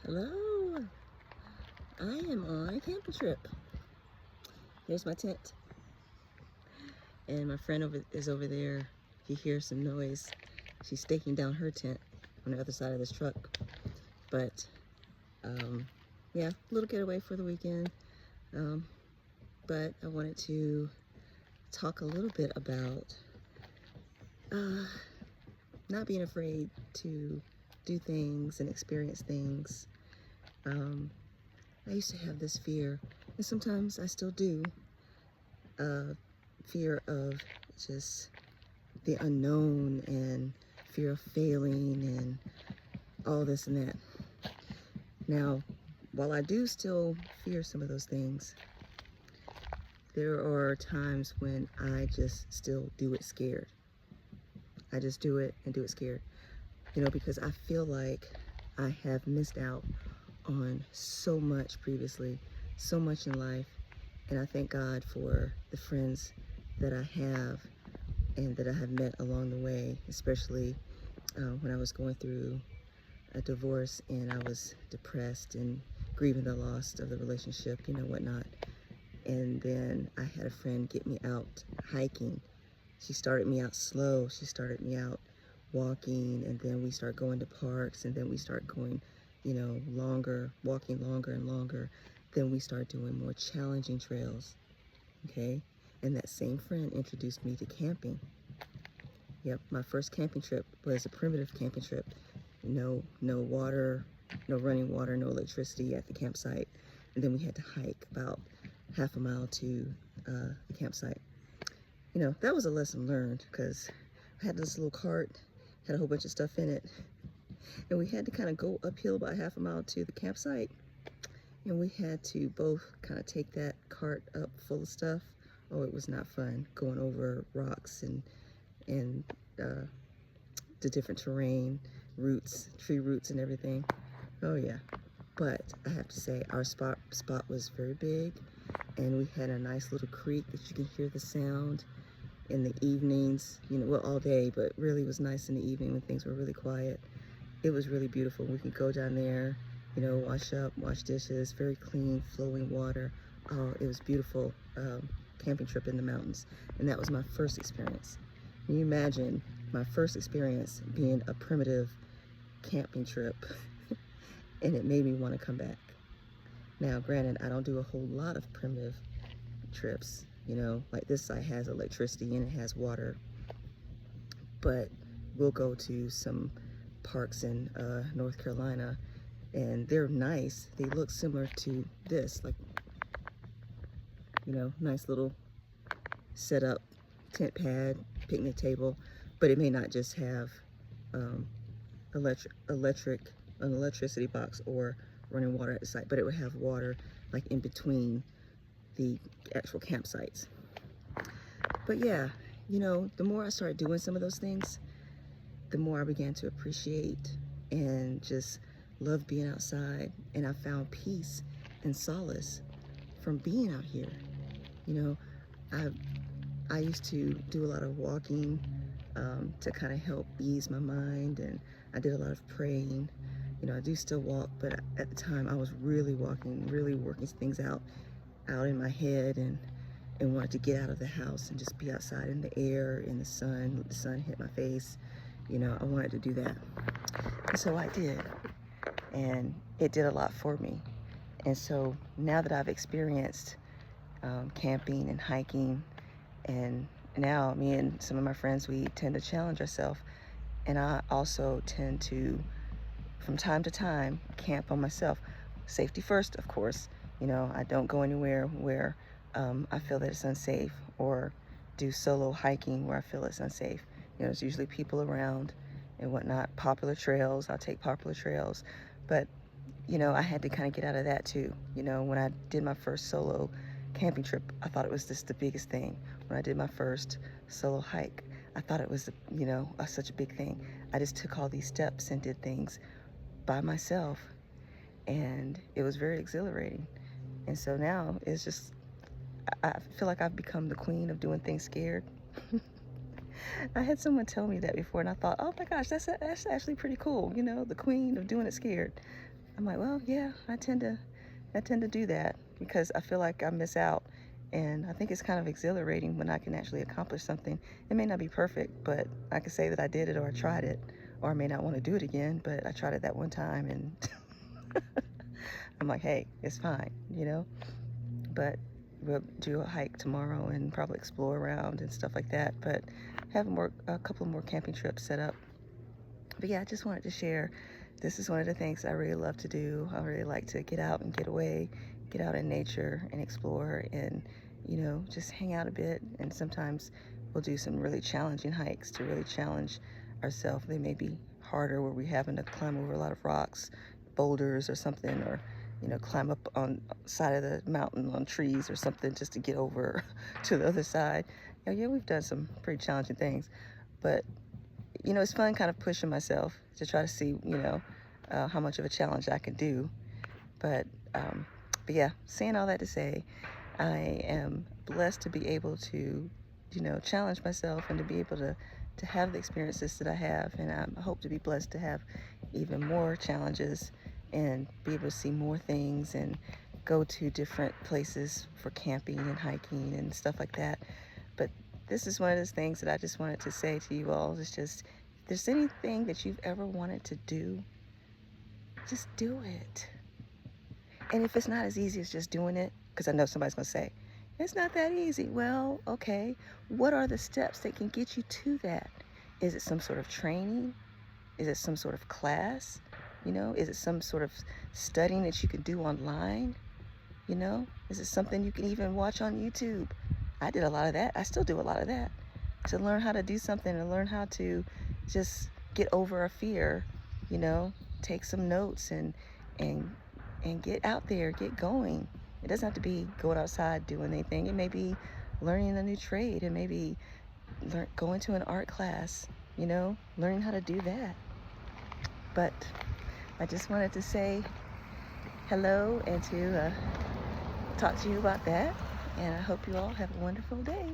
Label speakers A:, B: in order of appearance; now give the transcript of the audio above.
A: Hello, I am on a camping trip. Here's my tent, and my friend is over there. If you hear some noise, she's staking down her tent on the other side of this truck. But yeah, a little getaway for the weekend. But I wanted to talk a little bit about not being afraid to do things and experience things. I used to have this fear, and sometimes I still do, fear of just the unknown and fear of failing and all this and that. Now, while I do still fear some of those things, there are times when I just still do it scared. I just do it and do it scared, because I feel like I have missed out on so much previously, so much in life, and I thank God for the friends that I have and that I have met along the way, especially when I was going through a divorce and I was depressed and grieving the loss of the relationship, whatnot. And then I had a friend get me out hiking. She started me out slow. She started me out walking, and then we start going to parks, and then we start going walking longer and longer. Then we start doing more challenging trails, okay? And that same friend introduced me to camping. Yep, my first camping trip was a primitive camping trip. No water, no running water, no electricity at the campsite. And then we had to hike about half a mile to the campsite. That was a lesson learned, because I had this little cart, had a whole bunch of stuff in it, and we had to kind of go uphill about half a mile to the campsite, and we had to both kind of take that cart up full of stuff. Oh, it was not fun going over rocks and the different terrain, roots, tree roots and everything. Oh yeah. But I have to say, our spot was very big, and we had a nice little creek that you can hear the sound in the evenings, well, all day, but really was nice in the evening when things were really quiet. It was really beautiful. We could go down there, wash up, wash dishes, very clean, flowing water. Oh, it was beautiful camping trip in the mountains. And that was my first experience. Can you imagine my first experience being a primitive camping trip? And it made me want to come back. Now, granted, I don't do a whole lot of primitive trips, like this site has electricity and it has water, but we'll go to some parks in North Carolina, and they're nice. They look similar to this, like, nice little setup, tent pad, picnic table, but it may not just have an electricity box or running water at the site, but it would have water like in between the actual campsites. But yeah, the more I started doing some of those things, the more I began to appreciate and just love being outside, and I found peace and solace from being out here. I used to do a lot of walking to kind of help ease my mind, and I did a lot of praying. I do still walk, but at the time I was really walking, really working things out in my head, and wanted to get out of the house and just be outside in the air, in the sun, let the sun hit my face. I wanted to do that. And so I did, and it did a lot for me. And so now that I've experienced camping and hiking, and now me and some of my friends, we tend to challenge ourselves, and I also tend to, from time to time, camp on myself. Safety first, of course. I don't go anywhere where I feel that it's unsafe, or do solo hiking where I feel it's unsafe. There's usually people around and whatnot. Popular trails, I'll take popular trails. But, I had to kind of get out of that too. When I did my first solo camping trip, I thought it was just the biggest thing. When I did my first solo hike, I thought it was, such a big thing. I just took all these steps and did things by myself, and it was very exhilarating. And so now it's just, I feel like I've become the queen of doing things scared. I had someone tell me that before, and I thought, oh my gosh, that's actually pretty cool, the queen of doing it scared. I'm like, well, yeah, I tend to do that because I feel like I miss out. And I think it's kind of exhilarating when I can actually accomplish something. It may not be perfect, but I can say that I did it or I tried it, or I may not want to do it again, but I tried it that one time and I'm like, hey, it's fine, you know? But we'll do a hike tomorrow and probably explore around and stuff like that. But have a couple more camping trips set up. But yeah, I just wanted to share. This is one of the things I really love to do. I really like to get out and get away, get out in nature and explore and, just hang out a bit. And sometimes we'll do some really challenging hikes to really challenge ourselves. They may be harder where we're having to climb over a lot of rocks, boulders or something, or, climb up on side of the mountain on trees or something just to get over to the other side. Yeah, we've done some pretty challenging things, but it's fun kind of pushing myself to try to see, how much of a challenge I can do. But, um, but yeah, saying all that to say, I am blessed to be able to, challenge myself and to be able to have the experiences that I have. And I hope to be blessed to have even more challenges and be able to see more things and go to different places for camping and hiking and stuff like that. But this is one of those things that I just wanted to say to you all. It's just, if there's anything that you've ever wanted to do, just do it. And if it's not as easy as just doing it, because I know somebody's going to say, it's not that easy. Well, okay. What are the steps that can get you to that? Is it some sort of training? Is it some sort of class? Is it some sort of studying that you can do online? Is it something you can even watch on YouTube? I did a lot of that. I still do a lot of that. To learn how to do something and learn how to just get over a fear, take some notes and get out there, get going. It doesn't have to be going outside doing anything. It may be learning a new trade. It may be going to an art class, learning how to do that. But I just wanted to say hello and to talk to you about that. And I hope you all have a wonderful day.